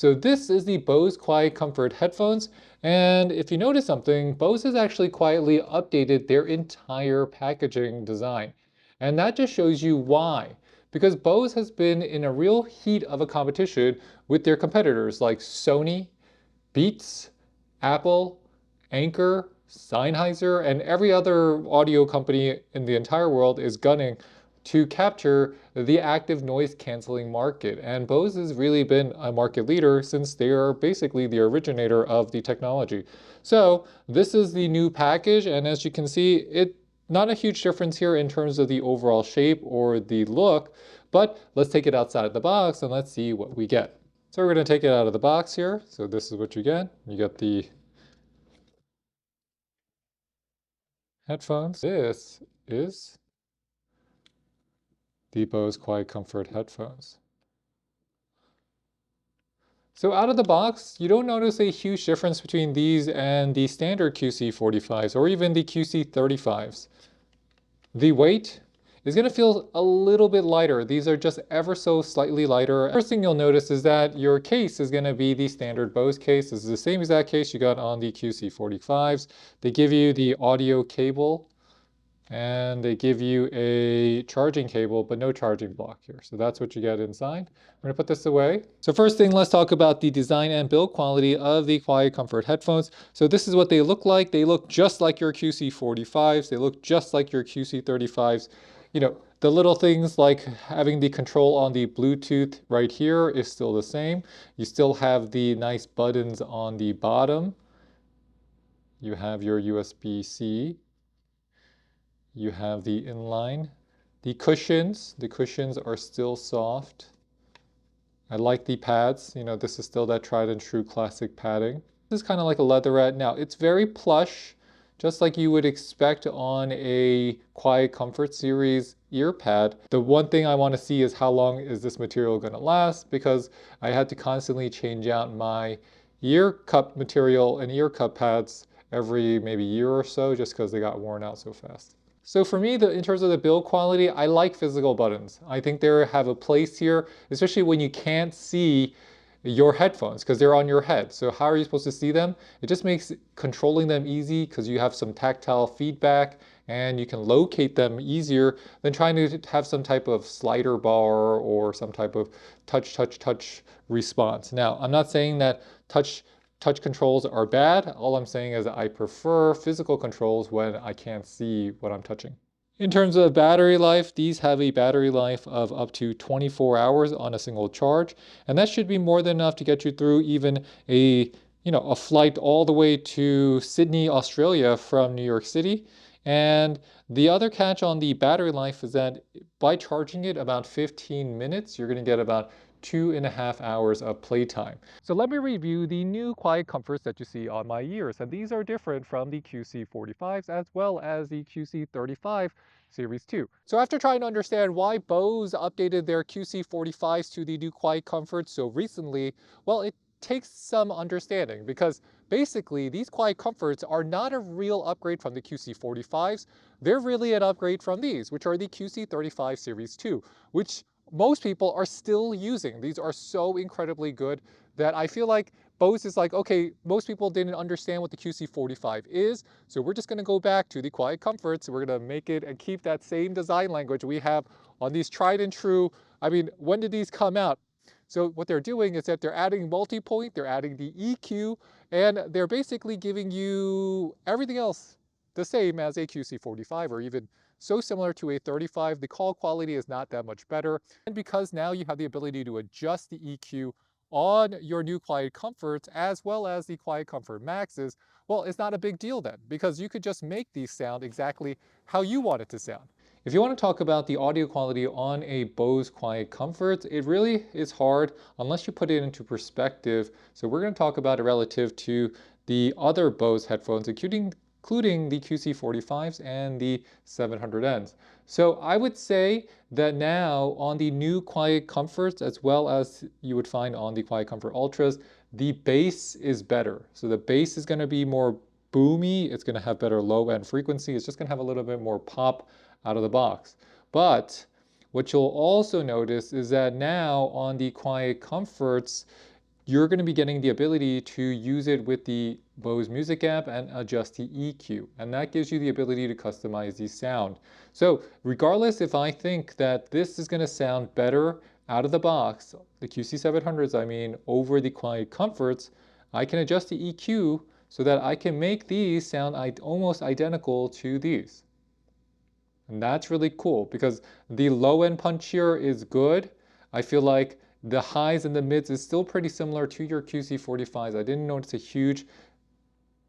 So this is the Bose QuietComfort headphones, and if you notice something, Bose has actually quietly updated their entire packaging design. And that just shows you why. Because Bose has been in a real heat of a competition with their competitors like Sony, Beats, Apple, Anker, Sennheiser, and every other audio company in the entire world is gunning to capture the active noise canceling market. And Bose has really been a market leader since they are basically the originator of the technology. So this is the new package, and as you can see, it not a huge difference here in terms of the overall shape or the look, but let's take it outside of the box and let's see what we get. So we're going to take it out of the box here. So this is what you get. You get the headphones. This is the Bose QuietComfort headphones. So out of the box, you don't notice a huge difference between these and the standard QC45s or even the QC35s. The weight is going to feel a little bit lighter. These are just ever so slightly lighter. First thing you'll notice is that your case is going to be the standard Bose case. This is the same exact case you got on the QC45s. They give you the audio cable and they give you a charging cable, but no charging block here. So that's what you get inside. I'm going to put this away. So first thing, let's talk about the design and build quality of the QuietComfort headphones. So this is what they look like. They look just like your QC45s. They look just like your QC35s. You know, the little things like having the control on the Bluetooth right here is still the same. You still have the nice buttons on the bottom. You have your USB-C. You have the inline. The cushions are still soft. I like the pads. You know, this is still that tried and true classic padding. This is kind of like a leatherette. Now, it's very plush, just like you would expect on a QuietComfort series ear pad. The one thing I want to see is how long is this material going to last, because I had to constantly change out my ear cup material and ear cup pads every maybe year or so, just because they got worn out so fast. So for me, in terms of the build quality, I like physical buttons. I think they have a place here, especially when you can't see your headphones because they're on your head. So how are you supposed to see them? It just makes controlling them easy because you have some tactile feedback and you can locate them easier than trying to have some type of slider bar or some type of touch response. Now, I'm not saying that touch controls are bad. All I'm saying is I prefer physical controls when I can't see what I'm touching. In terms of battery life, these have a battery life of up to 24 hours on a single charge, and that should be more than enough to get you through even a flight all the way to Sydney, Australia from New York City. And the other catch on the battery life is that by charging it about 15 minutes, you're going to get about 2.5 hours of playtime. So let me review the new QuietComforts that you see on my ears, and these are different from the QC45s as well as the QC35 Series 2. So after trying to understand why Bose updated their QC45s to the new QuietComfort so recently, well, it takes some understanding because basically these QuietComforts are not a real upgrade from the QC45s. They're really an upgrade from these, which are the QC35 Series 2, which most people are still using. These are so incredibly good that I feel like Bose is like, okay, most people didn't understand what the QC45 is, so we're just going to go back to the QuietComforts. We're going to make it and keep that same design language we have on these tried and true. I mean, when did these come out? So what they're doing is that they're adding multi-point, they're adding the EQ, and they're basically giving you everything else the same as a QC45 or even so similar to a 35. The call quality is not that much better. And because now you have the ability to adjust the EQ on your new QuietComforts as well as the QuietComfort Maxes, well, it's not a big deal then because you could just make these sound exactly how you want it to sound. If you want to talk about the audio quality on a Bose QuietComfort, it really is hard unless you put it into perspective. So we're going to talk about it relative to the other Bose headphones, including the QC45s and the 700Ns. So I would say that now on the new QuietComforts, as well as you would find on the QuietComfort Ultras, the bass is better. So the bass is going to be more boomy. It's going to have better low end frequency. It's just going to have a little bit more pop out of the box. But what you'll also notice is that now on the QuietComforts, you're going to be getting the ability to use it with the Bose Music app and adjust the EQ. And that gives you the ability to customize the sound. So regardless if I think that this is going to sound better out of the box, the QC700s, I mean, over the Quietcomforts, I can adjust the EQ so that I can make these sound almost identical to these. And that's really cool because the low end punch here is good. I feel like the highs and the mids is still pretty similar to your QC45s. I didn't notice a huge,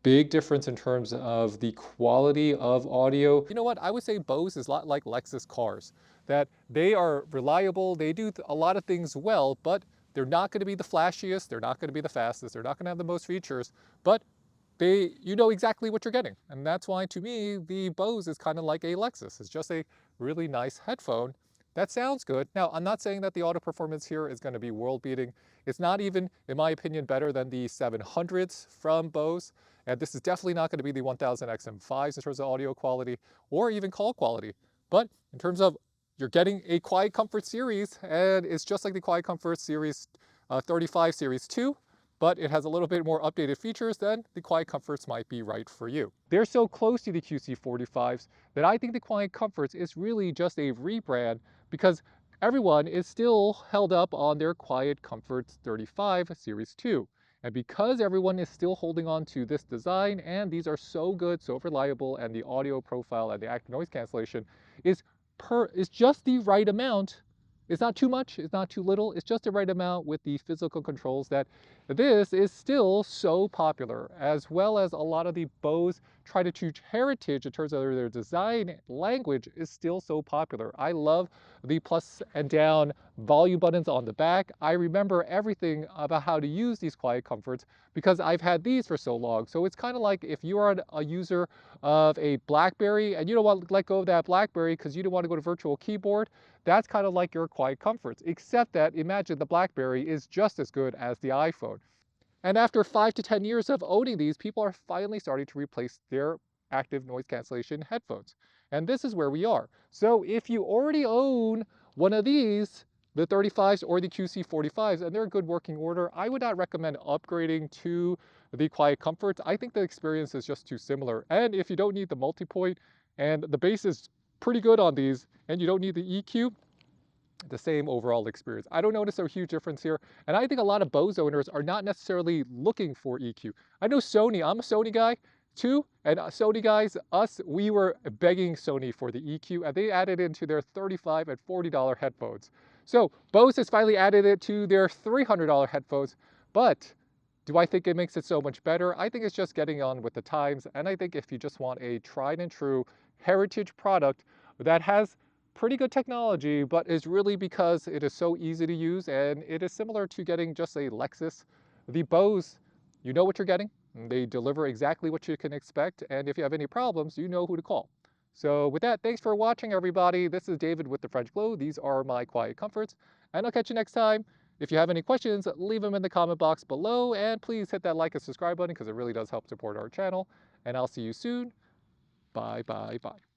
big difference in terms of the quality of audio. You know what? I would say Bose is a lot like Lexus cars, that they are reliable, they do a lot of things well, but they're not going to be the flashiest, they're not going to be the fastest, they're not going to have the most features, but you know exactly what you're getting. And that's why, to me, the Bose is kind of like a Lexus. It's just a really nice headphone that sounds good. Now, I'm not saying that the audio performance here is going to be world beating. It's not even, in my opinion, better than the 700s from Bose. And this is definitely not going to be the 1000 XM5s in terms of audio quality or even call quality. But in terms of, you're getting a Quietcomfort series, and it's just like the Quietcomfort series 35 series 2, but it has a little bit more updated features, then the Quietcomforts might be right for you. They're so close to the QC45s that I think the Quietcomforts is really just a rebrand, because everyone is still held up on their Quietcomfort 35 Series 2. And because everyone is still holding on to this design, and these are so good, so reliable, and the audio profile and the active noise cancellation is just the right amount. It's not too much, it's not too little, it's just the right amount with the physical controls, that this is still so popular, as well as a lot of the Bose try to choose heritage in terms of their design language is still so popular. I love the plus and down volume buttons on the back. I remember everything about how to use these Quietcomforts because I've had these for so long. So it's kind of like if you are a user of a BlackBerry and you don't want to let go of that BlackBerry because you don't want to go to virtual keyboard, that's kind of like your Quietcomforts, except that imagine the BlackBerry is just as good as the iPhone. And after 5 to 10 years of owning these, people are finally starting to replace their active noise cancellation headphones. And this is where we are. So if you already own one of these, the 35s or the QC45s, and they're in good working order, I would not recommend upgrading to the Quietcomforts. I think the experience is just too similar. And if you don't need the multi-point, and the bass is pretty good on these, and you don't need the EQ, the same overall experience. I don't notice a huge difference here. And I think a lot of Bose owners are not necessarily looking for EQ. I know Sony, I'm a Sony guy too. And Sony guys, we were begging Sony for the EQ, and they added it into their $35 and $40 headphones. So Bose has finally added it to their $300 headphones. But do I think it makes it so much better? I think it's just getting on with the times. And I think if you just want a tried and true heritage product that has pretty good technology, but is really because it is so easy to use, and it is similar to getting just a Lexus. The Bose, you know what you're getting. They deliver exactly what you can expect, and if you have any problems, you know who to call. So with that, thanks for watching, everybody. This is David with the French Glow. These are my Quietcomforts, and I'll catch you next time. If you have any questions, leave them in the comment box below, and please hit that like and subscribe button because it really does help support our channel. And I'll see you soon. Bye, bye, bye.